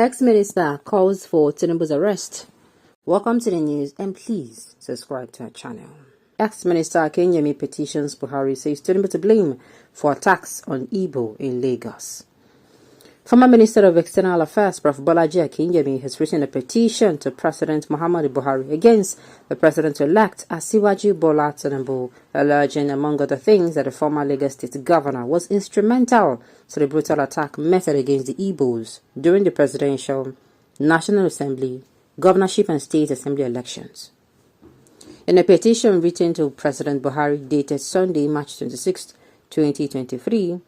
Ex-minister calls for Tinubu's arrest. Welcome to the news and please subscribe to our channel. Ex-minister Aťťâcks petitions Buhari, says Tinubu to blame for attacks on Igbos in Lagos. Former Minister of External Affairs Prof. Bolaji Akinjemi has written a petition to President Muhammadu Buhari against the President-elect Asiwaju Bola Tinubu, alleging, among other things, that the former Lagos State Governor was instrumental to the brutal attack method against the Igbos during the presidential, National Assembly, governorship and state assembly elections. In a petition written to President Buhari dated Sunday, March 26, 2023,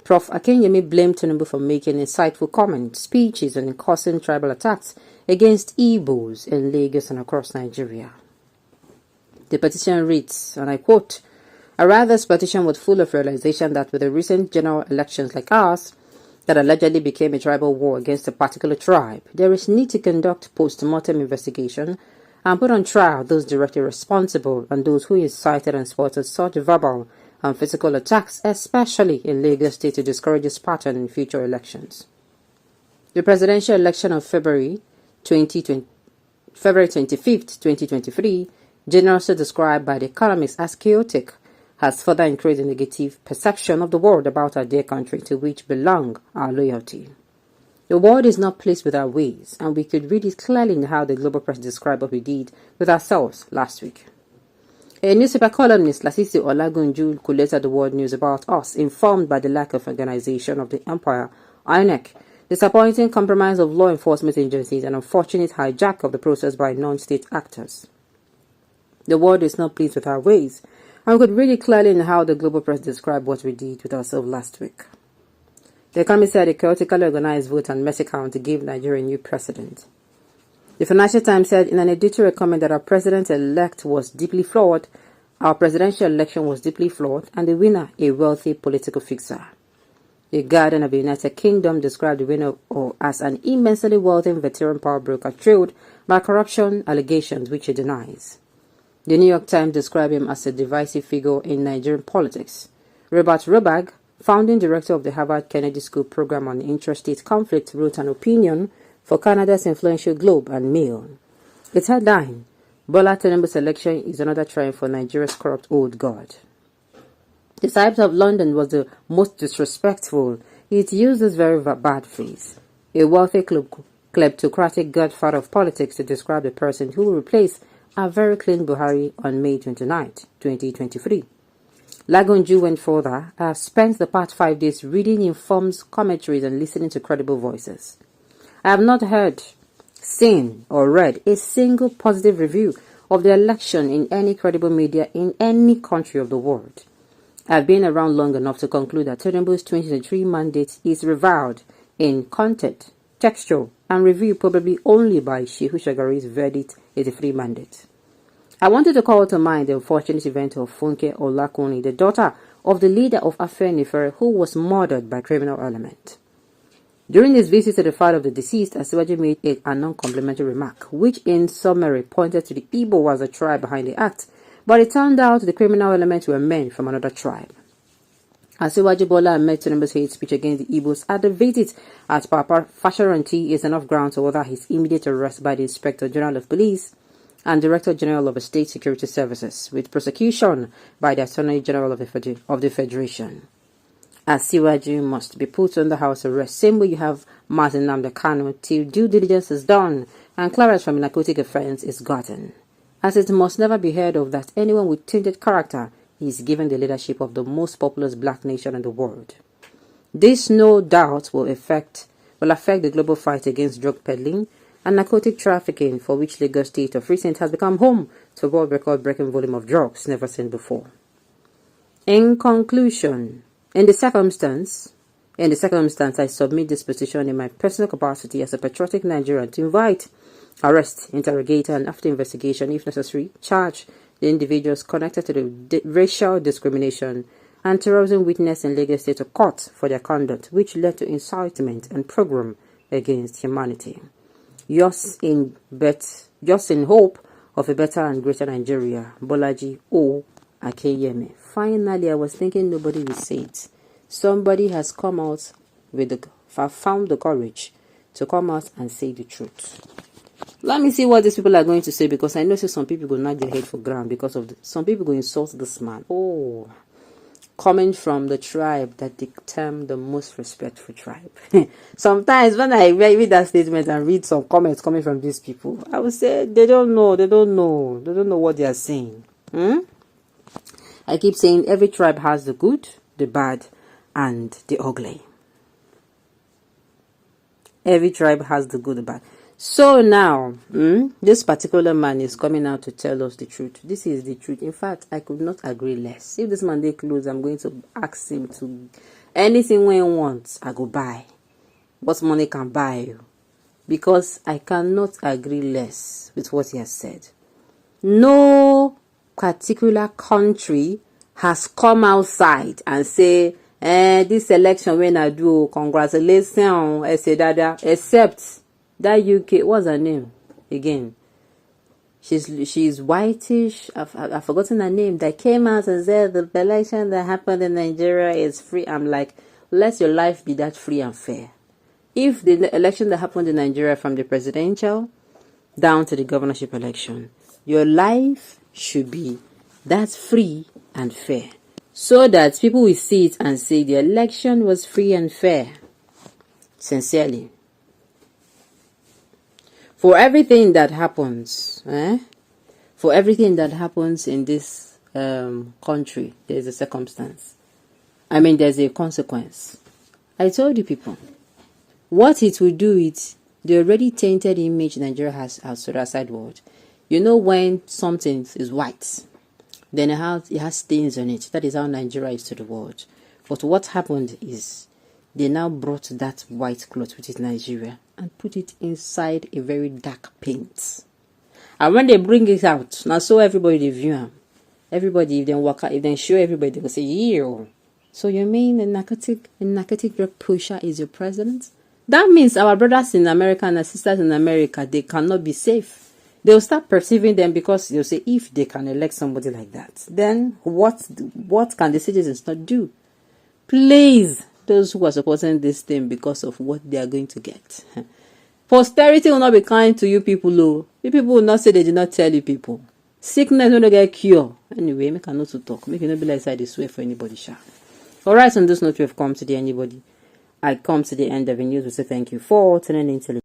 Prof. Akinjemi blamed Tinubu for making insightful comments, speeches, and causing tribal attacks against Igbos in Lagos and across Nigeria. The petition reads, and I quote, "I write this petition with full of realization that with the recent general elections like ours, that allegedly became a tribal war against a particular tribe, there is need to conduct post-mortem investigation and put on trial those directly responsible and those who incited and supported such verbal and physical attacks, especially in Lagos State, to discourage this pattern in future elections." The presidential election of February 25th, 2023, generously described by The Economist as chaotic, has further increased the negative perception of the world about our dear country, to which belong our loyalty. The world is not pleased with our ways, and we could read it clearly in how the global press described what we did with ourselves last week. A newspaper columnist, Lasisi Olagunju, collated the world news about us, informed by the lack of organization of the empire, INEC, disappointing compromise of law enforcement agencies, and unfortunate hijack of the process by non-state actors. The world is not pleased with our ways, and we could read it clearly in how the global press described what we did with ourselves last week. The Economist said a chaotically organized vote and messy count gave Nigeria a new precedent. The Financial Times said in an editorial comment that our president-elect was deeply flawed, our presidential election was deeply flawed, and the winner a wealthy political fixer. The Guardian of the United Kingdom described the winner as an immensely wealthy veteran power broker trailed by corruption allegations which he denies. The New York Times described him as a divisive figure in Nigerian politics. Robert Robag, founding director of the Harvard Kennedy School Program on Interstate Conflict, wrote an opinion for Canada's influential Globe and Mail. Its headline, "Bola Tinubu's election is another triumph for Nigeria's corrupt old guard." The Times of London was the most disrespectful. It used this very bad phrase, "a wealthy kleptocratic godfather of politics," to describe the person who will replace a very clean Buhari on May 29, 2023. Lagunju went further. "I have spent the past 5 days reading informed commentaries and listening to credible voices. I have not heard, seen, or read a single positive review of the election in any credible media in any country of the world. I have been around long enough to conclude that Tinubu's 2023 mandate is reviled in content, texture, and review probably only by Shehu Shagari's verdict 83 mandate. I wanted to call to mind the unfortunate event of Funke Olakuni, the daughter of the leader of Afenifere, who was murdered by criminal element. During his visit to the father of the deceased, Asiwaju made a non-complimentary remark, which in summary pointed to the Igbo as a tribe behind the act, but it turned out the criminal elements were men from another tribe. Asiwaju Bola met Tinubu's hate speech against the Igbos at the visit at Papa Fasharanti is enough ground to order his immediate arrest by the Inspector General of Police and Director General of the State Security Services, with prosecution by the Attorney General of the Federation. Asiwaju must be put under house arrest, same way you have Martin Nnamdi Kanu, till due diligence is done and clearance from a narcotic offense is gotten. As it must never be heard of that anyone with tainted character is given the leadership of the most populous black nation in the world. This no doubt will affect the global fight against drug peddling and narcotic trafficking, for which Lagos State of recent has become home to a world record-breaking volume of drugs never seen before. In conclusion, in the circumstance, I submit this petition in my personal capacity as a patriotic Nigerian to invite, arrest, interrogate, and after investigation, if necessary, charge the individuals connected to the racial discrimination and terrorism witnessed in Lagos State to court for their conduct, which led to incitement and pogrom against humanity. Yours in hope of a better and greater Nigeria, Bolaji O. Akinjemi. Finally, I was thinking nobody will say it. Somebody has come out with found the courage to come out and say the truth. Let me see what these people are going to say, because I know some people will knock their head for ground because of some people will insult this man. Oh, coming from the tribe that they term the most respectful tribe. Sometimes when I read that statement and read some comments coming from these people, I would say they don't know what they are saying. I keep saying every tribe has the good, the bad, and the ugly. Every tribe has the good, the bad. So now, this particular man is coming out to tell us the truth. This is the truth. In fact, I could not agree less. If this man they close, I'm going to ask him to anything when he wants, I go buy. What money can buy you? Because I cannot agree less with what he has said. No particular country has come outside and say, this election when I do, congratulations, except that UK, what's her name again? She's whitish. I've forgotten her name. That came out and said the election that happened in Nigeria is free. I'm like, let your life be that free and fair. If the election that happened in Nigeria, from the presidential down to the governorship election, your life should be that free and fair, so that people will see it and say the election was free and fair. Sincerely. For everything that happens, for everything that happens in this country, there's a circumstance. I mean, there's a consequence. I told you people, what it will do is the already tainted image Nigeria has outside world. You know, when something is white, then it has stains on it. That is how Nigeria is to the world. But what happened is they now brought that white cloth, which is Nigeria, and put it inside a very dark paint. And when they bring it out, now so everybody they view them. Everybody, if they walk out, if they show everybody, they will say, yeah. So you mean a narcotic drug pusher is your president? That means our brothers in America and our sisters in America, they cannot be safe. They'll start perceiving them, because they'll say, if they can elect somebody like that, then what can the citizens not do? Please, those who are supporting this thing because of what they are going to get. Posterity will not be kind to you people, though. You people will not say they did not tell you people. Sickness will not get cure. Anyway, make a note to talk. Make it not be like I swear for anybody, sha. Alright, on this note, we have come to the anybody. I come to the end of the news. We say thank you for tuning in.